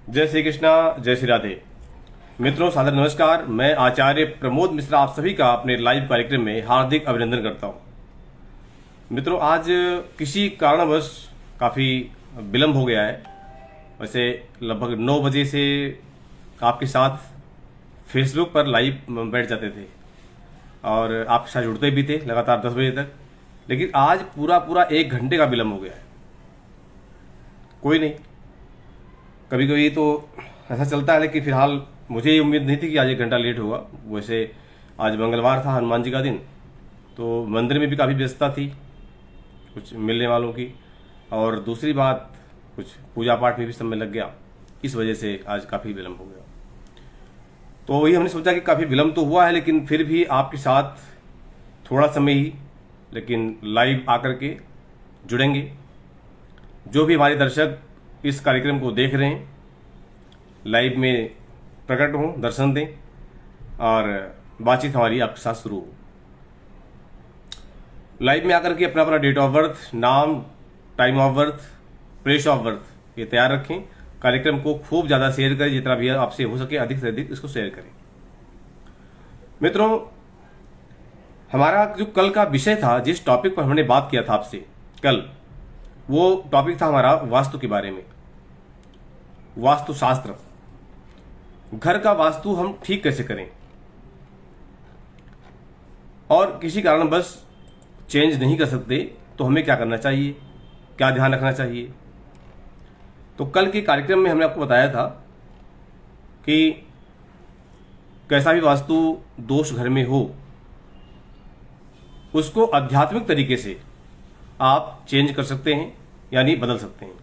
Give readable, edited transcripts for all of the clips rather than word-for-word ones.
जय श्री कृष्णा, जय श्री राधे। मित्रों, सादर नमस्कार। मैं आचार्य प्रमोद मिश्रा आप सभी का अपने लाइव कार्यक्रम में हार्दिक अभिनंदन करता हूं। मित्रों, आज किसी कारणवश काफ़ी विलंब हो गया है। वैसे लगभग 9 बजे से आपके साथ फेसबुक पर लाइव बैठ जाते थे और आपके साथ जुड़ते भी थे लगातार 10 बजे तक, लेकिन आज पूरा 1 घंटे का विलंब हो गया है। कोई नहीं, कभी कभी तो ऐसा चलता है, लेकिन फिलहाल मुझे ये उम्मीद नहीं थी कि आज 1 घंटा लेट होगा। वैसे आज मंगलवार था, हनुमान जी का दिन, तो मंदिर में भी काफ़ी व्यस्तता थी कुछ मिलने वालों की, और दूसरी बात कुछ पूजा पाठ में भी समय लग गया। इस वजह से आज काफ़ी विलंब हो गया। तो वही हमने सोचा कि काफ़ी विलंब तो हुआ है, लेकिन फिर भी आपके साथ थोड़ा समय ही, लेकिन लाइव आकर के जुड़ेंगे। जो भी हमारे दर्शक इस कार्यक्रम को देख रहे हैं, लाइव में प्रकट हों, दर्शन दें और बातचीत हमारी आपके साथ शुरू हो। लाइव में आकर के अपना अपना डेट ऑफ बर्थ, नाम, time of birth, place of birth ये तैयार रखें। कार्यक्रम को खूब ज़्यादा शेयर करें, जितना भी आपसे हो सके अधिक से अधिक इसको शेयर करें। मित्रों, हमारा जो कल का विषय था, जिस टॉपिक पर हमने बात किया था आपसे कल, वो टॉपिक था हमारा वास्तु के बारे में। वास्तुशास्त्र, घर का वास्तु हम ठीक कैसे करें, और किसी कारणवश चेंज नहीं कर सकते तो हमें क्या करना चाहिए, क्या ध्यान रखना चाहिए। तो कल के कार्यक्रम में हमने आपको बताया था कि कैसा भी वास्तु दोष घर में हो, उसको आध्यात्मिक तरीके से आप चेंज कर सकते हैं, यानी बदल सकते हैं।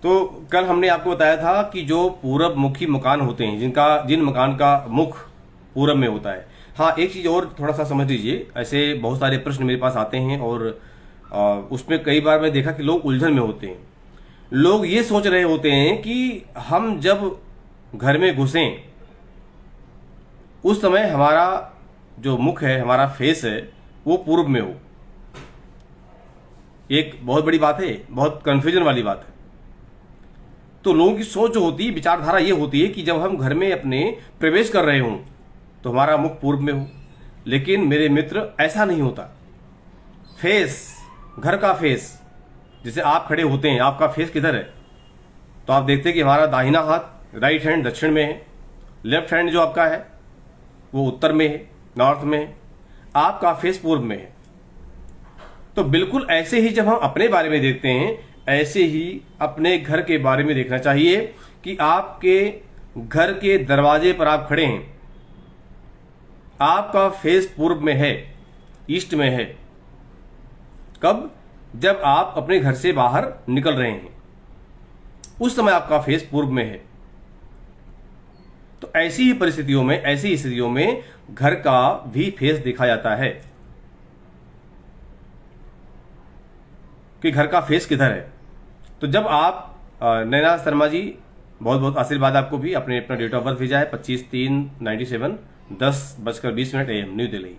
तो कल हमने आपको बताया था कि जो पूरब मुखी मकान होते हैं, जिन मकान का मुख पूरब में होता है। हाँ, एक चीज़ और थोड़ा सा समझ लीजिए। ऐसे बहुत सारे प्रश्न मेरे पास आते हैं और उसमें कई बार मैं देखा कि लोग उलझन में होते हैं। लोग ये सोच रहे होते हैं कि हम जब घर में घुसें उस समय हमारा जो मुख है, हमारा फेस है, वो पूर्व में हो। एक बहुत बड़ी बात है, बहुत कन्फ्यूजन वाली बात है। तो लोगों की सोच जो होती है, विचारधारा ये होती है कि जब हम घर में अपने प्रवेश कर रहे हों तो हमारा मुख पूर्व में हो। लेकिन मेरे मित्र, ऐसा नहीं होता। फेस, घर का फेस, जैसे आप खड़े होते हैं, आपका फेस किधर है, तो आप देखते हैं कि हमारा दाहिना हाथ, राइट हैंड दक्षिण में है, लेफ्ट हैंड जो आपका है वो उत्तर में है, नॉर्थ में है, आपका फेस पूर्व में है। तो बिल्कुल ऐसे ही जब हम अपने बारे में देखते हैं, ऐसे ही अपने घर के बारे में देखना चाहिए कि आपके घर के दरवाजे पर आप खड़े हैं, आपका फेस पूर्व में है, ईस्ट में है। कब? जब आप अपने घर से बाहर निकल रहे हैं, उस समय आपका फेस पूर्व में है। तो ऐसी ही परिस्थितियों में, ऐसी स्थितियों में घर का भी फेस देखा जाता है कि घर का फेस किधर है। तो जब आप नैना शर्मा जी, बहुत बहुत आशीर्वाद आपको भी। अपने अपना डेट ऑफ बर्थ भेजा है 25/3/97, 10:20 AM, न्यू दिल्ली।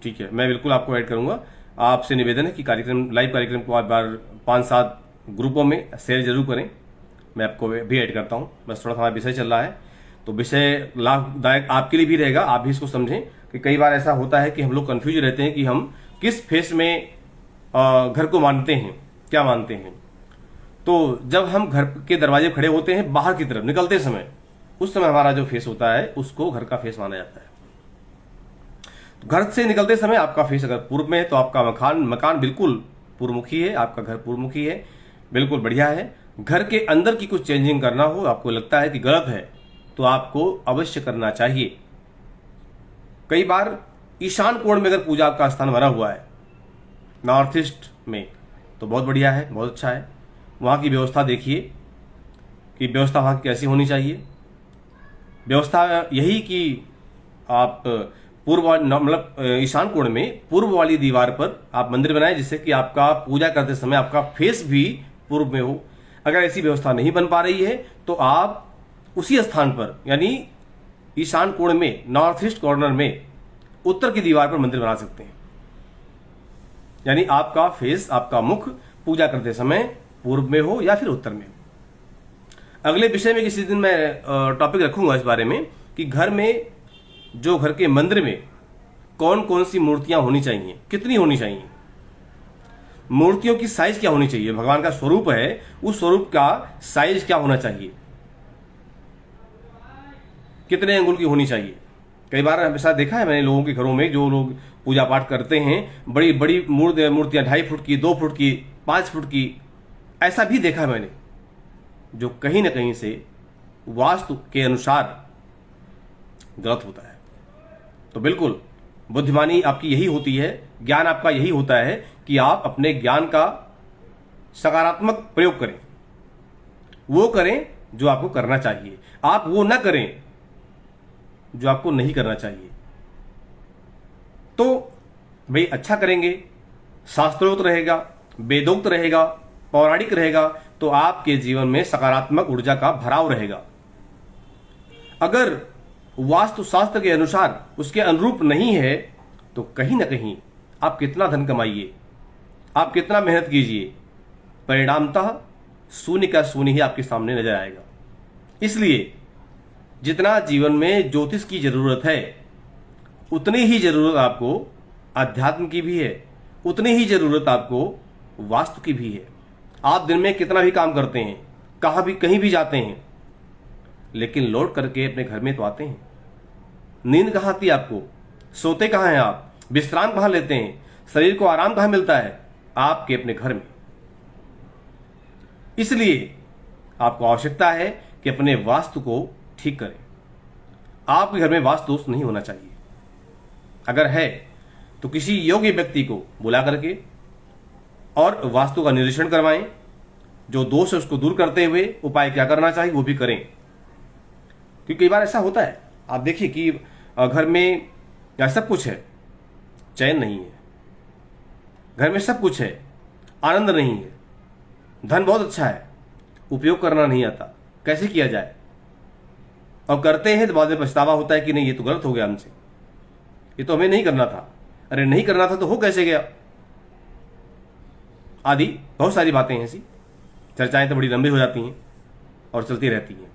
ठीक है, मैं बिल्कुल आपको ऐड करूंगा। आपसे निवेदन है कि लाइव कार्यक्रम को आप बार 5-7 ग्रुपों में शेयर जरूर करें। मैं आपको भी ऐड करता हूं। बस थोड़ा हमारा विषय चल रहा है, तो विषय लाभदायक आपके लिए भी रहेगा। आप भी इसको समझें कि कई बार ऐसा होता है कि हम लोग कंफ्यूज रहते हैं कि हम किस फेस में घर को मानते हैं, क्या मानते हैं। तो जब हम घर के दरवाजे खड़े होते हैं बाहर की तरफ निकलते समय, उस समय हमारा जो फेस होता है उसको घर का फेस माना जाता है। तो घर से निकलते समय आपका फेस अगर पूर्व में है तो आपका मकान बिल्कुल पूर्वमुखी है, आपका घर पूर्वमुखी है, बिल्कुल बढ़िया है। घर के अंदर की कुछ चेंजिंग करना हो, आपको लगता है कि गलत है, तो आपको अवश्य करना चाहिए। कई बार ईशान कोण में अगर पूजा का स्थान बना हुआ है नॉर्थ ईस्ट में, तो बहुत बढ़िया है, बहुत अच्छा है। वहाँ की व्यवस्था देखिए कि व्यवस्था वहाँ की कैसी होनी चाहिए। व्यवस्था यही कि आप मतलब ईशान कोण में पूर्व वाली दीवार पर आप मंदिर बनाएं, जिससे कि आपका पूजा करते समय आपका फेस भी पूर्व में हो। अगर ऐसी व्यवस्था नहीं बन पा रही है तो आप उसी स्थान पर, यानी ईशान कोण में, नॉर्थ ईस्ट कॉर्नर में, उत्तर की दीवार पर मंदिर बना सकते हैं। यानी आपका फेस, आपका मुख पूजा करते समय पूर्व में हो या फिर उत्तर में हो। अगले विषय में किसी दिन मैं टॉपिक रखूंगा इस बारे में कि घर में, जो घर के मंदिर में कौन कौन सी मूर्तियां होनी चाहिए, कितनी होनी चाहिए, मूर्तियों की साइज क्या होनी चाहिए, भगवान का स्वरूप है उस स्वरूप का साइज क्या होना चाहिए, कितने अंगुल की होनी चाहिए। कई बार हमेशा देखा है मैंने लोगों के घरों में, जो लोग पूजा पाठ करते हैं, बड़ी बड़ी मूर्तियां 2.5 फुट की, 2 फुट की, 5 फुट की, ऐसा भी देखा है मैंने, जो कहीं ना कहीं से वास्तु के अनुसार गलत होता है। तो बिल्कुल बुद्धिमानी आपकी यही होती है, ज्ञान आपका यही होता है कि आप अपने ज्ञान का सकारात्मक प्रयोग करें, वो करें जो आपको करना चाहिए, आप वो ना करें जो आपको नहीं करना चाहिए। तो भाई अच्छा करेंगे, शास्त्रोक्त रहेगा, वेदोक्त रहेगा, पौराणिक रहेगा, तो आपके जीवन में सकारात्मक ऊर्जा का भराव रहेगा। अगर वास्तुशास्त्र के अनुसार उसके अनुरूप नहीं है तो कहीं ना कहीं आप कितना धन कमाइए, आप कितना मेहनत कीजिए, परिणामतः शून्य का शून्य ही आपके सामने नजर आएगा। इसलिए जितना जीवन में ज्योतिष की जरूरत है, उतनी ही जरूरत आपको अध्यात्म की भी है, उतनी ही जरूरत आपको वास्तु की भी है। आप दिन में कितना भी काम करते हैं, कहीं भी जाते हैं, लेकिन लौट करके अपने घर में तो आते हैं। नींद कहाँ आती है आपको, सोते कहाँ हैं आप, विश्राम कहाँ लेते हैं, शरीर को आराम कहाँ मिलता है, आपके अपने घर में। इसलिए आपको आवश्यकता है कि अपने वास्तु को ठीक करें। आपके घर में वास्तु दोष नहीं होना चाहिए, अगर है तो किसी योग्य व्यक्ति को बुला करके और वास्तु का निरीक्षण करवाएं, जो दोष है उसको दूर करते हुए उपाय क्या करना चाहिए वो भी करें। क्योंकि कई बार ऐसा होता है, आप देखिए कि घर में या सब कुछ है, चैन नहीं है, घर में सब कुछ है, आनंद नहीं है, धन बहुत अच्छा है, उपयोग करना नहीं आता, कैसे किया जाए, और करते हैं तो बाद में पछतावा होता है कि नहीं ये तो गलत हो गया हमसे, ये तो हमें नहीं करना था, अरे नहीं करना था तो हो कैसे गया, आदि बहुत सारी बातें हैं। ऐसी चर्चाएं तो बड़ी लंबी हो जाती हैं और चलती रहती हैं।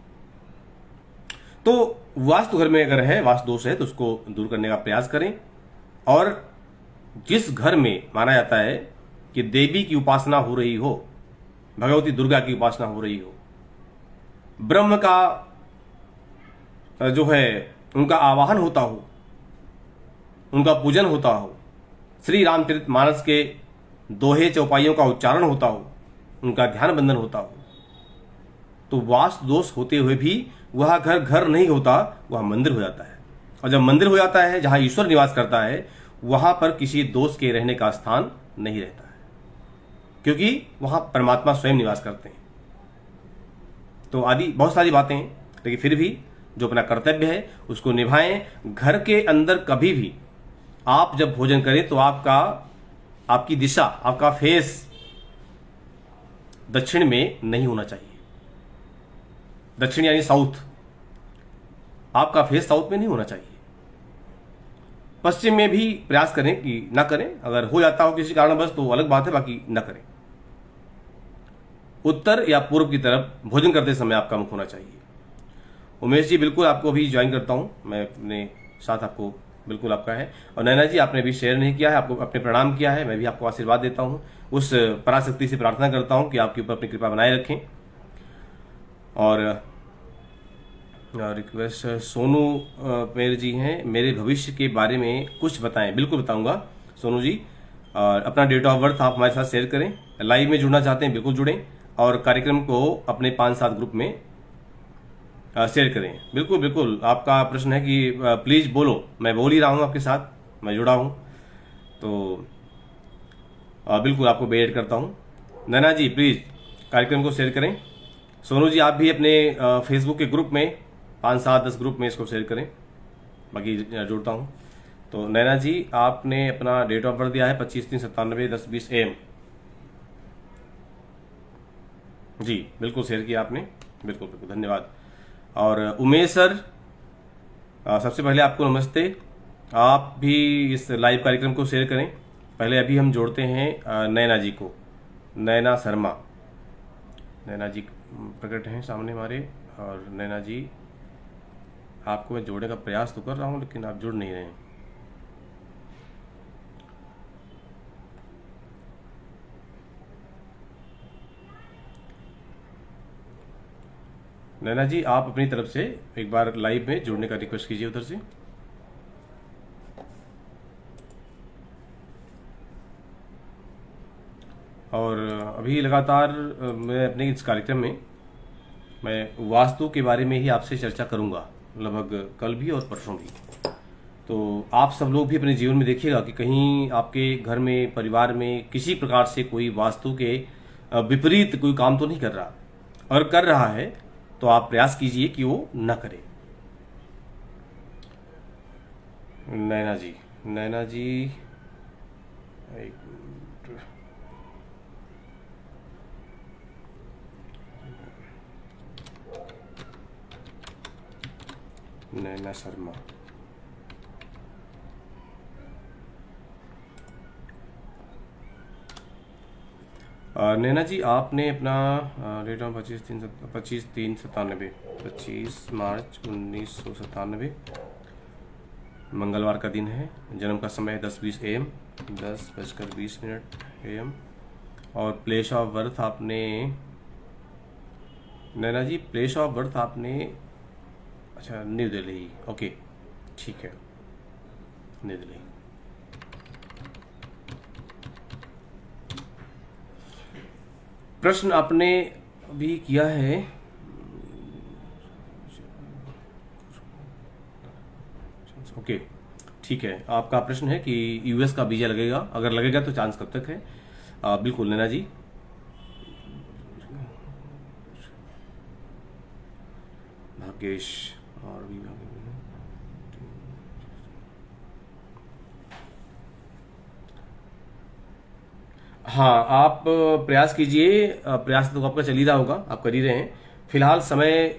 तो वास्तु घर में अगर है, वास्तु दोष है, तो उसको दूर करने का प्रयास करें। और जिस घर में माना जाता है कि देवी की उपासना हो रही हो, भगवती दुर्गा की उपासना हो रही हो, ब्रह्म का जो है उनका आवाहन होता हो, उनका पूजन होता हो, श्री रामचरितमानस के दोहे चौपाइयों का उच्चारण होता हो, उनका ध्यान बंधन होता हो, तो वास्तु दोष होते हुए भी वह घर घर नहीं होता, वह मंदिर हो जाता है। और जब मंदिर हो जाता है, जहां ईश्वर निवास करता है, वहां पर किसी दोष के रहने का स्थान नहीं रहता है, क्योंकि वहां परमात्मा स्वयं निवास करते हैं। तो आदि बहुत सारी बातें हैं, लेकिन फिर भी जो अपना कर्तव्य है उसको निभाएं। घर के अंदर कभी भी आप जब भोजन करें तो आपकी दिशा, आपका फेस दक्षिण में नहीं होना चाहिए। दक्षिण यानी साउथ, आपका फेस साउथ में नहीं होना चाहिए। पश्चिम में भी प्रयास करें कि ना करें, अगर हो जाता हो किसी कारणवश तो अलग बात है, बाकी ना करें। उत्तर या पूर्व की तरफ भोजन करते समय आपका मुख होना चाहिए। उमेश जी बिल्कुल आपको अभी ज्वाइन करता हूं मैं अपने साथ, आपको बिल्कुल आपका है। और नैना जी आपने भी शेयर नहीं किया है, आपको अपने प्रणाम किया है, मैं भी आपको आशीर्वाद देता हूं। उस पराशक्ति से प्रार्थना करता हूं कि आपके ऊपर अपनी कृपा बनाए रखें। और रिक्वेस्ट सोनू मेर जी हैं, मेरे भविष्य के बारे में कुछ बताएं। बिल्कुल बताऊंगा सोनू जी। अपना डेट ऑफ बर्थ आप हमारे साथ शेयर करें। लाइव में जुड़ना चाहते हैं बिल्कुल जुड़ें, और कार्यक्रम को अपने 5-7 ग्रुप में शेयर करें। बिल्कुल बिल्कुल आपका प्रश्न है कि प्लीज बोलो, मैं बोल ही रहा हूं आपके साथ, मैं जुड़ा हूं, तो बिल्कुल आपको बेड करता हूं। नैना जी प्लीज कार्यक्रम को शेयर करें। सोनू जी आप भी अपने फेसबुक के ग्रुप में 5-7-10 ग्रुप में इसको शेयर करें, बाकी जुड़ता हूं। तो नैना जी आपने अपना डेट ऑफ बर्थ दिया है 25/3/97 10:20 AM जी, बिल्कुल शेयर किया आपने, बिल्कुल बिल्कुल धन्यवाद। और उमेश सर सबसे पहले आपको नमस्ते। आप भी इस लाइव कार्यक्रम को शेयर करें। पहले अभी हम जोड़ते हैं नैना जी को। नैना शर्मा। नैना जी प्रकट हैं सामने हमारे। और नैना जी, आपको मैं जोड़ने का प्रयास तो कर रहा हूँ लेकिन आप जुड़ नहीं रहे हैं। नैना जी, आप अपनी तरफ से एक बार लाइव में जुड़ने का रिक्वेस्ट कीजिए उधर से। और अभी लगातार मैं अपने इस कार्यक्रम में मैं वास्तु के बारे में ही आपसे चर्चा करूंगा, लगभग कल भी और परसों भी। तो आप सब लोग भी अपने जीवन में देखिएगा कि कहीं आपके घर में, परिवार में किसी प्रकार से कोई वास्तु के विपरीत कोई काम तो नहीं कर रहा। अगर कर रहा है तो आप प्रयास कीजिए कि वो न करे। नैना जी, नैना जी, एक मिनट। नैना शर्मा, नैना जी, आपने अपना डेट ऑफ 25/3/97, 25 मार्च 1997, मंगलवार का दिन है। जन्म का समय 10:20 AM, 10:20 AM। और प्लेस ऑफ बर्थ आपने, नैना जी, प्लेस ऑफ बर्थ आपने, अच्छा, न्यू दिल्ली। ओके, ठीक है, न्यू दिल्ली। प्रश्न आपने भी किया है, ओके, ठीक है। आपका प्रश्न है कि यूएस का वीजा लगेगा, अगर लगेगा तो चांस कब तक है? बिल्कुल नैना जी। भाग्येश और भी हाँ, आप प्रयास कीजिए। प्रयास तो आपका चल ही रहा होगा, आप कर ही रहे हैं। फिलहाल समय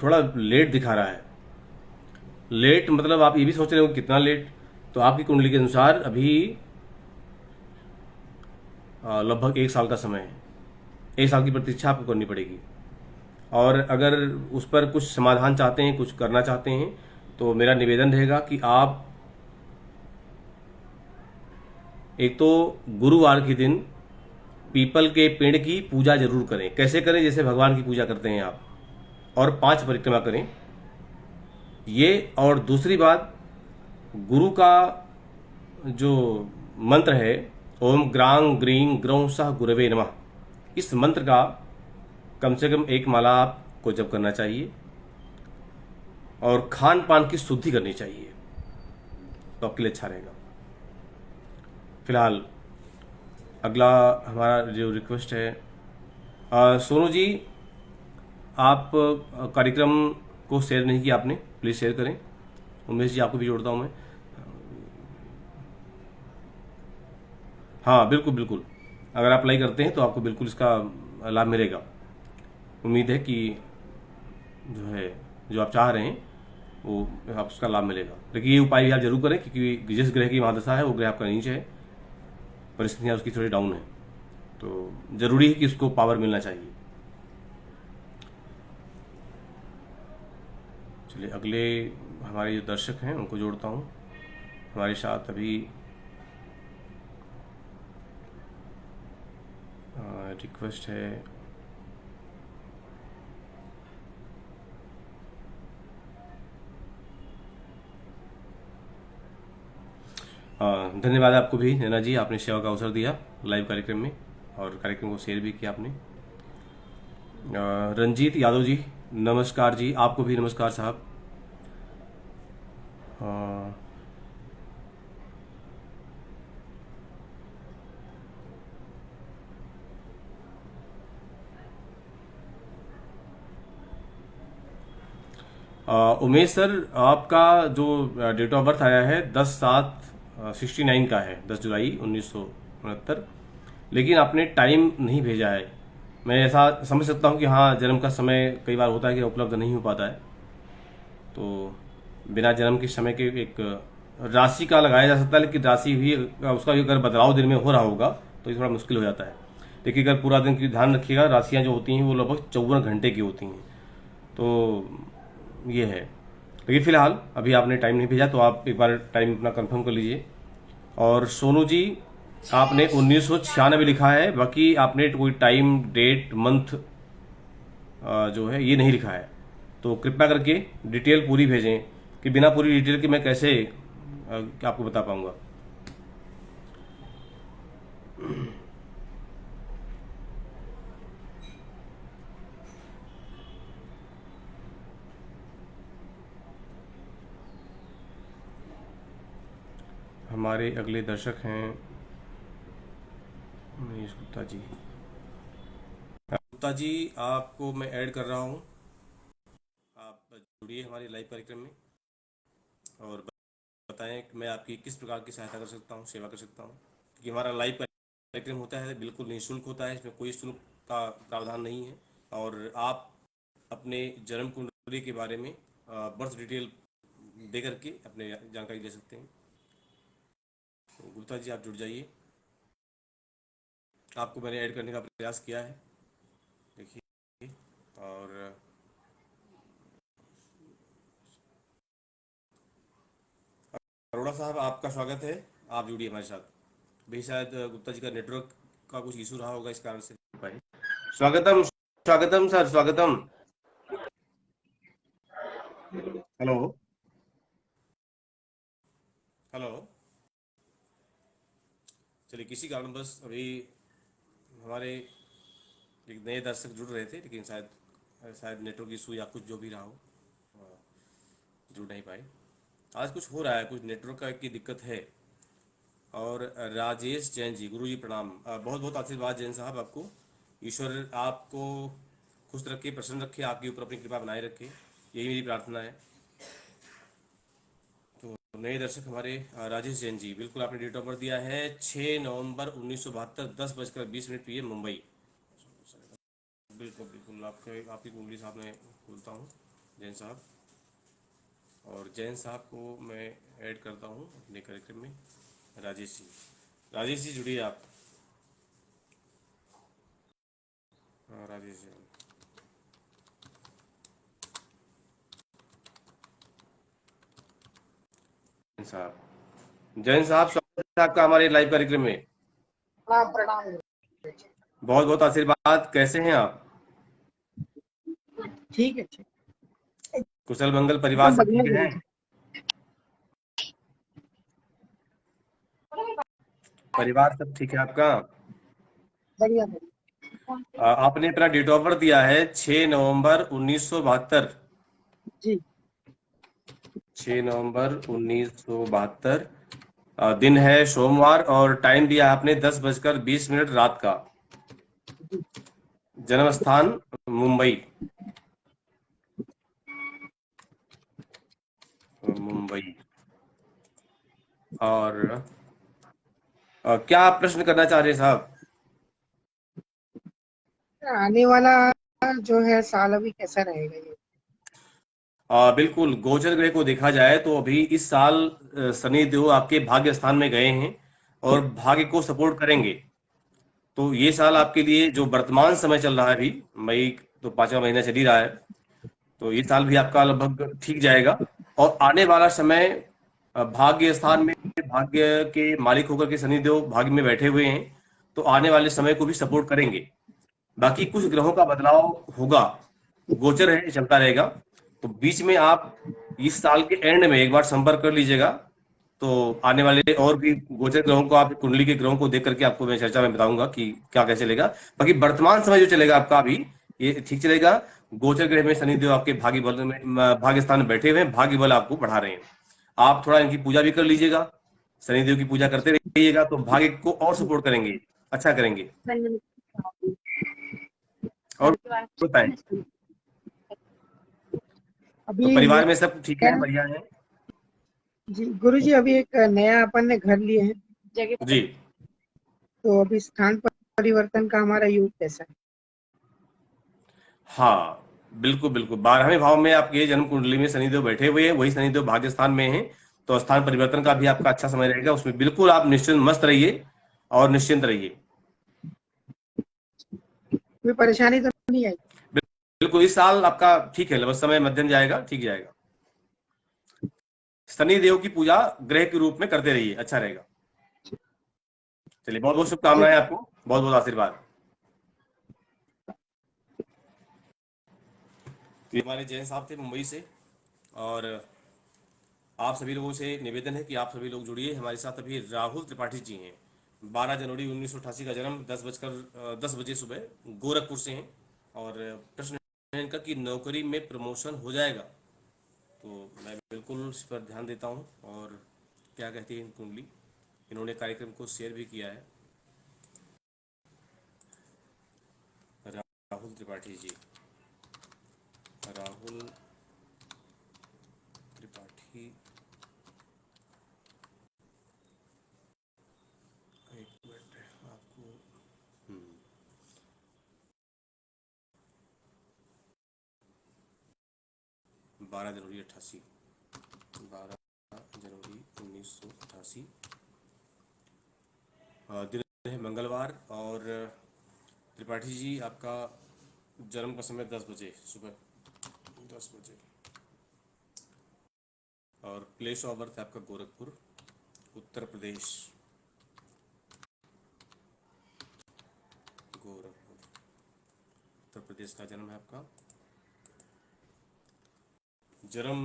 थोड़ा लेट दिखा रहा है। लेट मतलब आप ये भी सोच रहे हो कितना लेट? तो आपकी कुंडली के अनुसार अभी लगभग 1 साल का समय है। 1 साल की प्रतीक्षा आपको करनी पड़ेगी। और अगर उस पर कुछ समाधान चाहते हैं, कुछ करना चाहते हैं, तो मेरा निवेदन रहेगा कि आप एक तो गुरुवार के दिन पीपल के पेड़ की पूजा जरूर करें। कैसे करें? जैसे भगवान की पूजा करते हैं आप, और 5 परिक्रमा करें ये। और दूसरी बात, गुरु का जो मंत्र है, ओम ग्रांग ग्रीं ग्रौं सह गुरवे नमः, इस मंत्र का कम से कम 1 माला आपको जप करना चाहिए। और खान पान की शुद्धि करनी चाहिए, तो आपके लिए अच्छा रहेगा। फिलहाल अगला हमारा जो रिक्वेस्ट है, सोनू जी, आप कार्यक्रम को शेयर नहीं किया आपने, प्लीज़ शेयर करें। उमेश जी, आपको भी जोड़ता हूं मैं। हाँ, बिल्कुल बिल्कुल, अगर आप लाइक करते हैं तो आपको बिल्कुल इसका लाभ मिलेगा। उम्मीद है कि जो है, जो आप चाह रहे हैं वो आप उसका लाभ मिलेगा। लेकिन ये उपाय भी आप जरूर करें, क्योंकि जिस ग्रह की महादशा है वो ग्रह आपका नीचे है, परिस्थितियाँ उसकी थोड़ी डाउन है, तो जरूरी है कि उसको पावर मिलना चाहिए। चलिए, अगले हमारे जो दर्शक हैं उनको जोड़ता हूँ हमारे साथ। अभी रिक्वेस्ट है, धन्यवाद आपको भी नैना जी, आपने सेवा का अवसर दिया लाइव कार्यक्रम में, और कार्यक्रम को शेयर भी किया आपने। रंजीत यादव जी, नमस्कार जी, आपको भी नमस्कार साहब। उमेश सर, आपका जो डेट ऑफ बर्थ आया है 10/7/69 का है, 10 जुलाई 1969, लेकिन आपने टाइम नहीं भेजा है। मैं ऐसा समझ सकता हूँ कि हाँ, जन्म का समय कई बार होता है कि उपलब्ध नहीं हो पाता है, तो बिना जन्म के समय के एक राशि का लगाया जा सकता है, लेकिन राशि भी उसका भी अगर बदलाव दिन में हो रहा होगा तो ये थोड़ा मुश्किल हो जाता है। देखिए अगर पूरा दिन की ध्यान रखिएगा, राशियाँ जो होती हैं वो लगभग 54 घंटे की होती हैं। तो ये है। लेकिन फिलहाल अभी आपने टाइम नहीं भेजा, तो आप एक बार टाइम अपना कंफर्म कर लीजिए। और सोनू जी, आपने 1996 लिखा है, बाकी आपने कोई टाइम डेट मंथ जो है ये नहीं लिखा है। तो कृपया करके डिटेल पूरी भेजें, कि बिना पूरी डिटेल के मैं कैसे आपको बता पाऊंगा। हमारे अगले दर्शक हैं मनीष गुप्ता जी। गुप्ता जी, आपको मैं ऐड कर रहा हूँ, आप जुड़िए हमारे लाइव कार्यक्रम में और बताएं कि मैं आपकी किस प्रकार की सहायता कर सकता हूँ, सेवा कर सकता हूँ। क्योंकि हमारा लाइव कार्यक्रम होता है, बिल्कुल निःशुल्क होता है, इसमें कोई शुल्क का प्रावधान नहीं है। और आप अपने जन्म कुंडली के बारे में बर्थ डिटेल दे करके अपने जानकारी ले सकते हैं। तो गुप्ता जी, आप जुड़ जाइए, आपको मैंने ऐड करने का प्रयास किया है, देखिए। और अरोड़ा साहब, आपका स्वागत है, आप जुड़िए हमारे साथ। भी शायद गुप्ता जी का नेटवर्क का कुछ इशू रहा होगा, इस कारण से नहीं पाए। स्वागतम, स्वागतम सर, स्वागतम। Hello, hello. चलिए, किसी कारणवश अभी हमारे एक नए दर्शक जुड़ रहे थे, लेकिन शायद शायद नेटवर्क इशू या कुछ जो भी रहा हो, जुड़ नहीं पाए। आज कुछ हो रहा है, कुछ नेटवर्क का की दिक्कत है। और राजेश जैन जी, गुरु जी प्रणाम। बहुत बहुत आशीर्वाद जैन साहब आपको। ईश्वर आपको खुश रखे, प्रसन्न रखे, आपके ऊपर अपनी कृपा बनाए रखे, यही मेरी प्रार्थना है। तो नए दर्शक हमारे राजेश जैन जी, बिल्कुल आपने डेट ऑफ बर्थ दिया है 6 नवंबर 1972, 10:20 PM, मुंबई। बिल्कुल बिल्कुल, आपकी कुंडली साहब मैं खोलता हूँ, जैन साहब। और जैन साहब को मैं ऐड करता हूँ अपने कार्यक्रम में। राजेश जी, राजेश जी जुड़िए आप। हाँ, राजेश जी, जैन साहब, जैन साहब, स्वागत है आपका हमारे लाइव कार्यक्रम में। प्रणाम प्रणाम। बहुत बहुत आशीर्वाद, कैसे हैं आप? ठीक है, ठीक, कुशल मंगल, परिवार एकदम सब बढ़िया ठीक है? गुरु परिवार सब ठीक है आपका? बढ़िया। आपने अपना डेट ऑफ बर्थ दिया है 6 नवंबर 1972। जी 6 नवंबर 1972, दिन है सोमवार, और टाइम दिया आपने 10:20 रात का। जी। जन्म स्थान मुंबई, मुंबई। और क्या आप प्रश्न करना चाह रहे हैं साहब? आने वाला जो है साल अभी कैसा रहेगा ये? बिल्कुल, गोचर ग्रह को देखा जाए तो अभी इस साल शनि देव आपके भाग्य स्थान में गए हैं और भाग्य को सपोर्ट करेंगे। तो ये साल आपके लिए जो वर्तमान समय चल रहा है, अभी मई तो 5वां महीना चल ही रहा है, तो ये साल भी आपका लगभग ठीक जाएगा। और आने वाला समय भाग्य स्थान में भाग्य के मालिक होकर के शनिदेव भाग्य में बैठे हुए हैं, तो आने वाले समय को भी सपोर्ट करेंगे। बाकी कुछ ग्रहों का बदलाव होगा, गोचर है, चलता रहेगा। तो बीच में आप इस साल के एंड में एक बार संपर्क कर लीजिएगा, तो आने वाले और भी गोचर ग्रहों को, आप कुंडली के ग्रहों को देख करके आपको मैं चर्चा में बताऊंगा कि क्या कैसे चलेगा। बाकी वर्तमान समय जो चलेगा आपका अभी, ये ठीक चलेगा। गोचर ग्रह में शनिदेव आपके भाग्य बल में, भाग्य स्थान में बैठे हुए हैं, भाग्य बल आपको बढ़ा रहे हैं। आप थोड़ा इनकी पूजा भी कर लीजिएगा, शनिदेव की पूजा करते रहिएगा, तो भाग्य को और सपोर्ट करेंगे, अच्छा करेंगे। और बताएं, तो अभी परिवार में सब ठीक है, नया, बढ़िया है? जी गुरु जी, अभी एक नया अपन ने घर लिए हैं जगह जी, पर, तो अभी स्थान परिवर्तन का हमारा योग कैसा है? हाँ, बिल्कुल बिल्कुल, 12वें भाव में आपके जन्म कुंडली में शनिदेव बैठे हुए हैं, वही शनिदेव भाग्य स्थान में हैं। तो स्थान परिवर्तन का भी आपका अच्छा समय रहेगा, उसमें बिल्कुल आप निश्चिंत मस्त रहिए और निश्चिंत रहिए। कोई परेशानी तो नहीं आई? बिल्कुल इस साल आपका ठीक है, लगभग समय मध्यम जाएगा, ठीक जाएगा। शनि देव की पूजा ग्रह के रूप में करते रहिए, अच्छा रहेगा। चलिए, बहुत बहुत ठीक शुभकामनाएं है। आपको, बहुत बहुत आशीर्वाद। तो ये हमारे जैन साहब थे मुंबई से, और आप सभी लोगों से निवेदन है कि आप सभी लोग जुड़िए हमारे साथ। अभी राहुल त्रिपाठी जी हैं, 12 जनवरी 1988 का जन्म, 10 बजे सुबह गोरखपुर से हैं। और प्रश्न है इनका कि नौकरी में प्रमोशन हो जाएगा, तो मैं बिल्कुल इस पर ध्यान देता हूँ। और क्या कहती है इन कुंडली, इन्होंने कार्यक्रम को शेयर भी किया है। राहुल त्रिपाठी जी, राहुल त्रिपाठी, एक मिनट आपको। 12 जनवरी 88, 12 जनवरी 1988, दिन है मंगलवार। और त्रिपाठी जी आपका जन्म का समय 10 बजे सुबह, 10 बजे। और प्लेस ऑफ बर्थ है आपका गोरखपुर, उत्तर प्रदेश। गोरखपुर उत्तर प्रदेश का जन्म है आपका। जन्म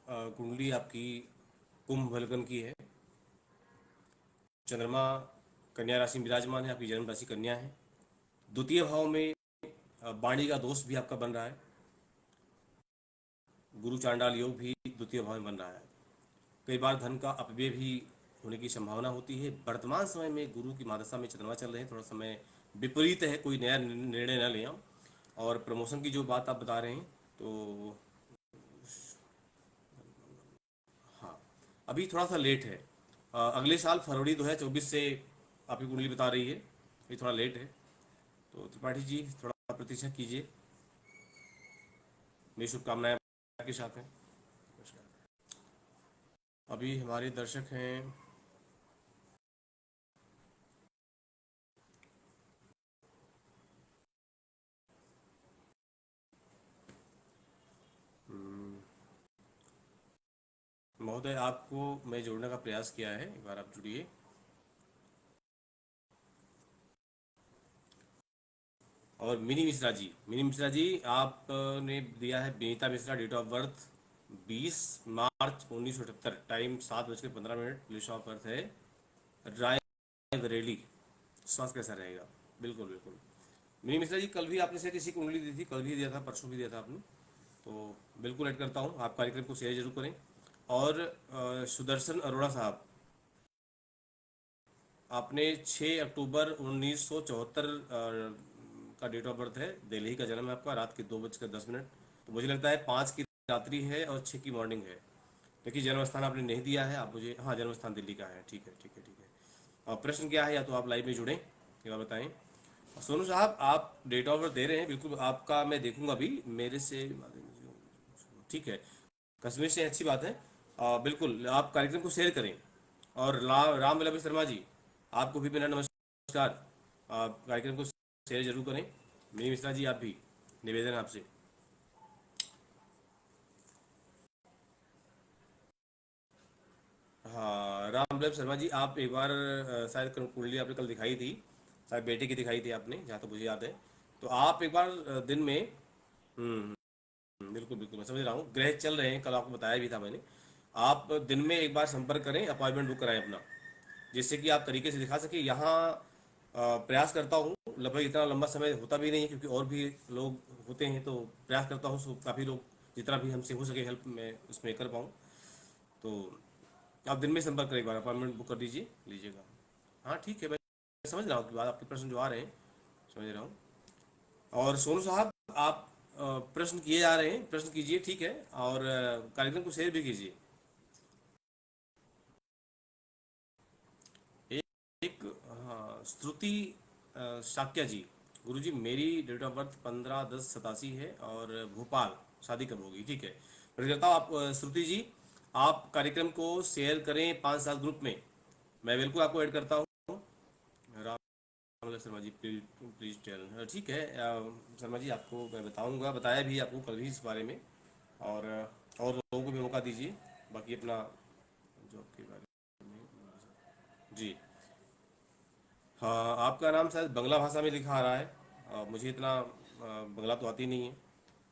कुंडली आपकी कुंभ वलगन की है। चंद्रमा कन्या राशि में विराजमान है, आपकी जन्म राशि कन्या है। द्वितीय भाव में वाणी का दोष भी आपका बन रहा है। गुरु चांडाल योग भी द्वितीय भाव में बन रहा है। कई बार धन का अपव्यय भी होने की संभावना होती है। वर्तमान समय में गुरु की महादशा में चंद्रमा चल रहे हैं, थोड़ा समय विपरीत है, कोई नया निर्णय न लें आप। और प्रमोशन की जो बात आप बता रहे हैं, तो हाँ, अभी थोड़ा सा लेट है। अगले साल फरवरी 2024 से आपकी कुंडली बता रही है, ये थोड़ा लेट है। तो त्रिपाठी जी थोड़ा प्रतीक्षा कीजिए, मेरी शुभकामनाएं आपके साथ हैं। अभी हमारे दर्शक हैं महोदय, आपको मैं जोड़ने का प्रयास किया है, एक बार आप जुड़िए। और मिनी मिश्रा जी आपने दिया है Vinita Mishra, date of birth 20 March 1978, time 7:15, place of birth है रायबरेली। स्वास्थ्य कैसा रहेगा? बिल्कुल बिल्कुल। मिनी मिश्रा जी, कल भी आपने से किसी को उंगली दी थी, कल भी दिया था, परसों भी दिया था आपने, तो बिल्कुल ऐड करता हूँ। आप कार्यक्रम को शेयर जरूर करें। और सुदर्शन अरोड़ा साहब, आपने 6 अक्टूबर 1974 का डेट ऑफ बर्थ है, दिल्ली का जन्म है आपका, रात के 2:10। तो मुझे लगता है 5 की रात्रि है और 6 की मॉर्निंग है। देखिए जन्म स्थान आपने नहीं दिया है, आप मुझे, हाँ जन्म स्थान दिल्ली का है, ठीक है ठीक है ठीक है। और प्रश्न क्या है, या तो आप लाइव में जुड़ें या बताएं। सोनू साहब, आप डेट ऑफ बर्थ दे रहे हैं, बिल्कुल आपका मैं देखूंगा अभी मेरे से, ठीक है, कश्मीर से, अच्छी बात है। बिल्कुल आप कार्यक्रम को शेयर करें। और राम वल्लभ शर्मा जी, आपको भी मेरा नमस्कार। आप कार्यक्रम को शेयर जरूर करें। मिनी मिश्रा जी, आप भी, निवेदन है आपसे। हाँ राम वल्लभ शर्मा जी, आप एक बार शायद कुंडली आपने कल दिखाई थी, शायद बेटे की दिखाई थी आपने, जहाँ तो मुझे याद है। तो आप एक बार दिन में, बिल्कुल बिल्कुल मैं समझ रहा हूँ, ग्रह चल रहे हैं, कल आपको बताया भी था मैंने। आप दिन में एक बार संपर्क करें, अपॉइंटमेंट बुक कराएं अपना, जिससे कि आप तरीके से दिखा सके। यहाँ प्रयास करता हूँ, लगभग इतना लंबा समय होता भी नहीं है, क्योंकि और भी लोग होते हैं, तो प्रयास करता हूँ काफ़ी लोग, जितना भी हमसे हो सके हेल्प मैं उसमें कर पाऊँ। तो आप दिन में संपर्क करें, एक बार अपॉइंटमेंट बुक कर दीजिए, लीजिएगा। हाँ ठीक है, मैं समझ रहा हूँ कि बात, आपके प्रश्न जो आ रहे हैं समझ रहा हूँ। और सोनू साहब, आप प्रश्न किए जा रहे हैं, प्रश्न कीजिए, ठीक है। और कार्यक्रम को शेयर भी कीजिए। एक हाँ, श्रुति शाक्या जी, गुरुजी मेरी डेट ऑफ बर्थ 15/10/87 है, और भोपाल, शादी कब होगी? ठीक है, मैं करता हूँ। आप श्रुति जी, आप कार्यक्रम को शेयर करें 5 साल ग्रुप में, मैं बिल्कुल आपको ऐड करता हूँ। राम है Sharma ji, please please tell. ठीक है शर्मा जी, आपको मैं बताऊंगा, बताया भी आपको कल ही इस बारे में। और लोगों को भी मौका दीजिए, बाकी अपना जॉब के बारे में। जी हाँ, आपका नाम शायद बंगला भाषा में लिखा आ रहा है। मुझे इतना बंगला तो आती नहीं है,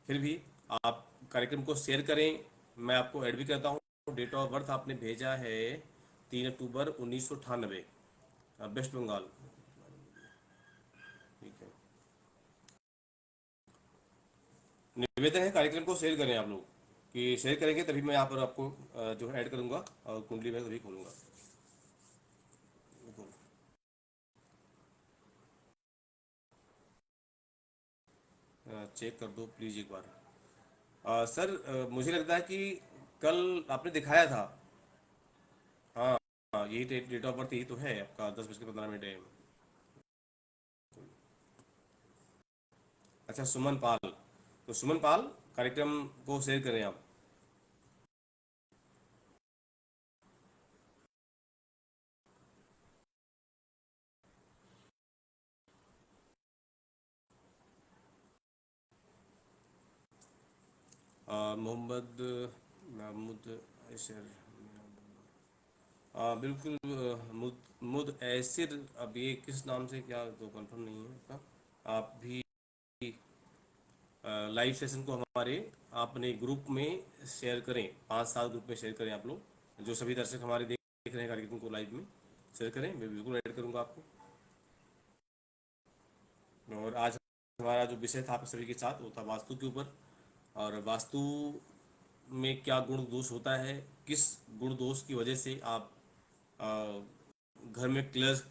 फिर भी आप कार्यक्रम को शेयर करें। मैं आपको ऐड भी करता हूँ। डेट ऑफ बर्थ आपने भेजा है 3 अक्टूबर 1998, वेस्ट बंगाल। ठीक है, निवेदन है कार्यक्रम को शेयर करें आप लोग, कि शेयर करेंगे तभी मैं यहाँ पर आपको जो है ऐड करूँगा और कुंडली में तभी खोलूँगा। चेक कर दो प्लीज़ एक बार। सर मुझे लगता है कि कल आपने दिखाया था। हाँ हाँ, यही डेट ऑफ बर्थ यही तो है आपका, 10:15 है। अच्छा, सुमन पाल। तो सुमन पाल, कार्यक्रम को शेयर करें आप। मोहम्मद महमूद ऐसर। बिल्कुल मुद ऐसिर। अब ये किस नाम से, क्या तो कंफर्म नहीं है आपका। आप भी लाइव सेशन को हमारे अपने ग्रुप में शेयर करें, 5-7 ग्रुप में शेयर करें आप लोग, जो सभी दर्शक हमारे देख रहे हैं कार्यक्रम को लाइव में शेयर करें। मैं बिल्कुल ऐड करूंगा आपको। और आज हमारा जो विषय था आप सभी के साथ, वो था वास्तु के ऊपर। और वास्तु में क्या गुण दोष होता है, किस गुण दोष की वजह से आप अ, घर में क्लेश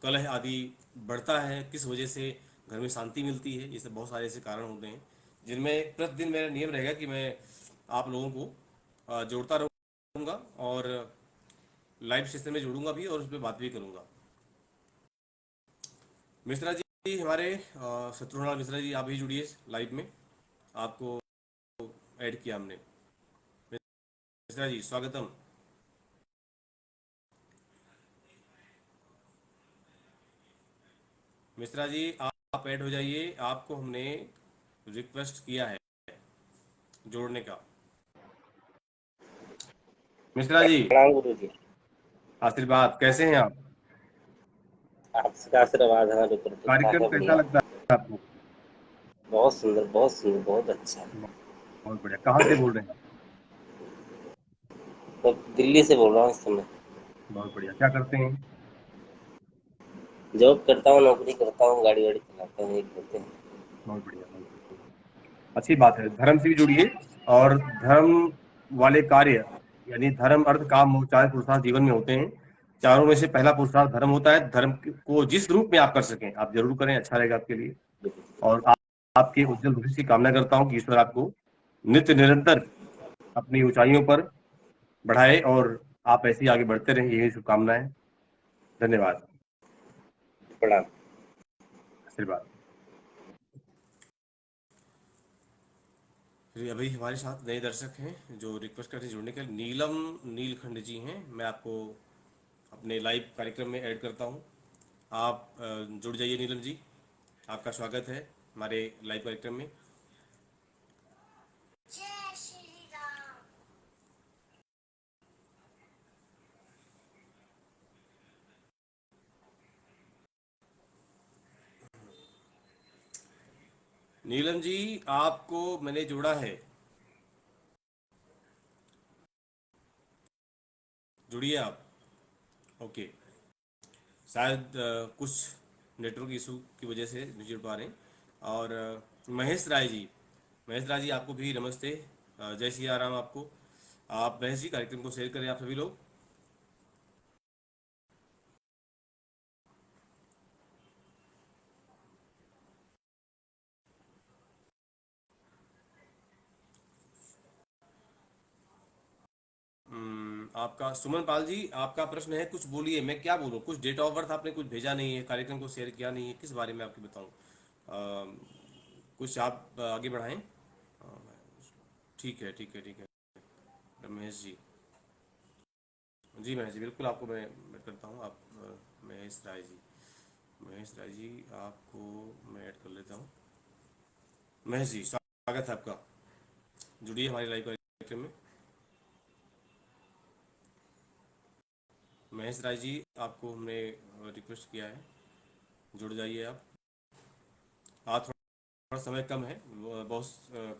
कलह आदि बढ़ता है, किस वजह से घर में शांति मिलती है, ये सब बहुत सारे ऐसे कारण होते हैं जिनमें प्रतिदिन मेरा नियम रहेगा कि मैं आप लोगों को जोड़ता रहूँगा और लाइव सेशन में जोड़ूंगा भी और उस पर बात भी करूँगा। मिश्रा जी हमारे शत्रुघ्न मिश्रा जी, आप भी जुड़िए लाइव में, आपको ऐड किया हमने। मिश्रा जी स्वागतम। मिश्रा जी आप ऐड हो जाइए, आपको हमने रिक्वेस्ट किया है जोड़ने का। मिश्रा जी प्रणाम गुरु जी। आशीर्वाद, कैसे हैं आप? आपका आशीर्वाद हमारे ऊपर कृपा कार्यक्रम है, कैसा बढ़िया। लगता है आपको? बहुत सुंदर, बहुत सुंदर, बहुत अच्छा। बहुत बढ़िया। कहाँ से बोल रहे हैं आप? तो दिल्ली से बोल रहा हूँ इस समय। बहुत बढ़िया। क्या करते हैं? जॉब करता हूँ, नौकरी करता हूँ, गाड़ी वाड़ी चलाता हूँ, एक करते हैं। बहुत बढ़िया, बहुत बढ़िया। अच्छी बात है, धर्म से भी जुड़िए। और धर्म वाले कार्य, यानी धर्म अर्थ काम मोक्ष चार पुरुषार्थ जीवन में होते हैं। चारों में से पहला पुरुषार्थ धर्म होता है। धर्म को जिस रूप में आप कर सकें आप जरूर करें, अच्छा रहेगा आपके लिए। और आपके उज्जवल भविष्य की कामना करता हूँ कि ईश्वर आपको नित्य निरंतर अपनी ऊंचाइयों पर बढ़ाए और आप ऐसे ही आगे बढ़ते रहें, यही शुभकामनाएं। धन्यवाद। प्रणाम। आशीर्वाद। फिर अभी हमारे साथ नए दर्शक हैं जो रिक्वेस्ट करते हैं जुड़ने के लिए। नीलम नीलखंड जी हैं, मैं आपको अपने लाइव कार्यक्रम में ऐड करता हूं। आप जुड़ जाइए नीलम जी, आपका स्वागत है हमारे लाइव कार्यक्रम में। नीलम जी आपको मैंने जोड़ा है, जुड़िए आप। ओके, शायद कुछ नेटवर्क इशू की वजह से नहीं जुड़ पा रहे हैं। और महेश राय जी, महेश राय जी आपको भी नमस्ते। जय सिया राम आपको। आप महेश जी कार्यक्रम को शेयर करें आप सभी लोग। आपका सुमन पाल जी, आपका प्रश्न है, कुछ बोलिए। मैं क्या बोलूं, कुछ डेट ऑफ बर्थ आपने कुछ भेजा नहीं है, कार्यक्रम को शेयर किया नहीं है, किस बारे में आपको बताऊं? कुछ आप आगे बढ़ाएं। ठीक है ठीक है ठीक है। रमेश जी, जी महेश जी बिल्कुल आपको मैं करता हूं। आप महेश राय जी, महेश महेश राय जी, आपको मैं ऐड कर लेता हूँ। महेश जी, स्वागत है आपका, जुड़िए हमारे लाइव कार्यक्रम में। महेश राय जी, आपको हमने रिक्वेस्ट किया है, जुड़ जाइए आप। आज थोड़ा समय कम है, बहुत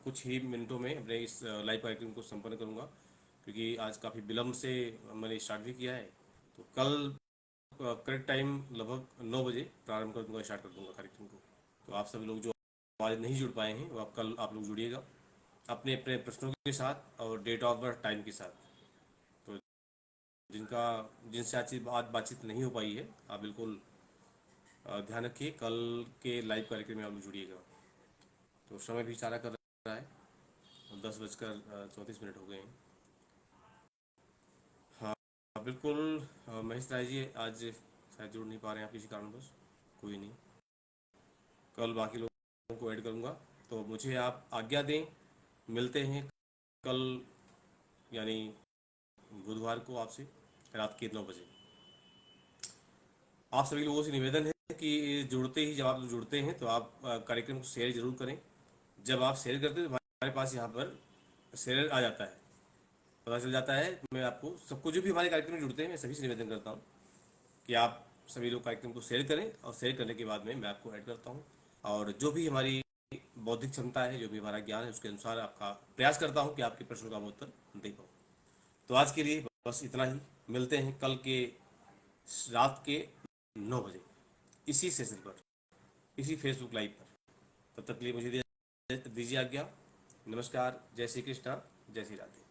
कुछ ही मिनटों में अपने इस लाइव कार्यक्रम को संपन्न करूंगा, क्योंकि आज काफ़ी विलम्ब से मैंने स्टार्ट भी किया है। तो कल करेक्ट टाइम लगभग 9 बजे प्रारंभ कर दूंगा, स्टार्ट कर दूंगा कार्यक्रम को। तो आप सभी लोग जो आज नहीं जुड़ पाए हैं, वो आप कल आप लोग जुड़िएगा अपने अपने प्रश्नों के साथ और डेट ऑफ बर्थ टाइम के साथ। तो जिनसे आज बातचीत नहीं हो पाई है, आप बिल्कुल ध्यान रखिए, कल के लाइव कार्यक्रम में आप लोग जुड़िएगा। तो समय भी इशारा कर रहा है, 10:34 हो गए हैं। हाँ, बिल्कुल। महेश राय जी आज शायद जुड़ नहीं पा रहे हैं आप किसी कारणवश, कोई नहीं, कल बाकी लोगों को ऐड करूँगा। तो मुझे आप आज्ञा दें, मिलते हैं कल यानी बुधवार को आपसे रात के 9 बजे। आप सभी लोगों से निवेदन है कि जुड़ते ही, जब आप लोग जुड़ते हैं तो आप कार्यक्रम को शेयर जरूर करें। जब आप शेयर करते हैं तो हमारे पास यहाँ पर शेयर आ जाता है, पता चल जाता है। मैं आपको सबको, जो भी हमारे कार्यक्रम में जुड़ते हैं, मैं सभी से निवेदन करता हूँ कि आप सभी लोग कार्यक्रम को शेयर करें, और शेयर करने के बाद में मैं आपको ऐड करता हूँ, और जो भी हमारी बौद्धिक क्षमता है, जो भी हमारा ज्ञान है, उसके अनुसार आपका प्रयास करता हूँ कि आपके प्रश्नों का मैं उत्तर दे पाऊँ। तो आज के लिए बस इतना ही, मिलते हैं कल के रात के 9 बजे इसी सेशन पर, इसी फेसबुक लाइव पर। तब तक के लिए मुझे दीजिए आज्ञा। नमस्कार, जय श्री कृष्णा, जय श्री राधे।